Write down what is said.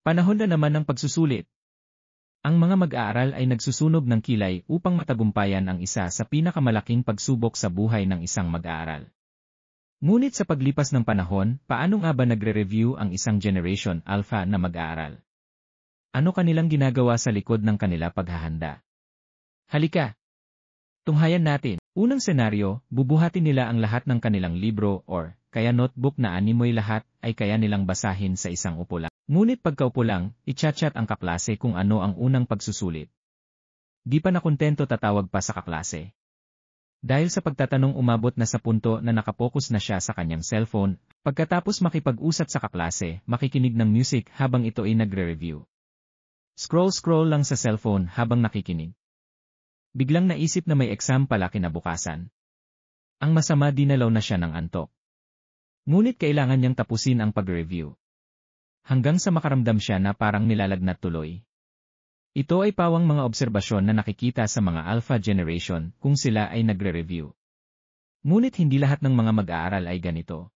Panahon na naman ng pagsusulit. Ang mga mag-aaral ay nagsusunog ng kilay upang matagumpayan ang isa sa pinakamalaking pagsubok sa buhay ng isang mag-aaral. Ngunit sa paglipas ng panahon, paano nga ba nagre-review ang isang Generation Alpha na mag-aaral? Ano kanilang ginagawa sa likod ng kanila paghahanda? Halika! Tunghayan natin. Unang senaryo, bubuhatin nila ang lahat ng kanilang libro or kaya notebook na animoy lahat ay kaya nilang basahin sa isang upo lang. Ngunit pagkaupo lang, i-chat-chat ang kaklase kung ano ang unang pagsusulit. Di pa nakontento tatawag pa sa kaklase. Dahil sa pagtatanong umabot na sa punto na nakapokus na siya sa kanyang cellphone, pagkatapos makipag-usap sa kaklase, makikinig ng music habang ito ay nagre-review. Scroll lang sa cellphone habang nakikinig. Biglang naisip na may exam pala kinabukasan. Ang masama dinalaw na siya ng antok. Ngunit kailangan niyang tapusin ang pag-review. Hanggang sa makaramdam siya na parang nilalagnat tuloy. Ito ay pawang mga obserbasyon na nakikita sa mga Alpha Generation kung sila ay nagre-review. Ngunit hindi lahat ng mga mag-aaral ay ganito.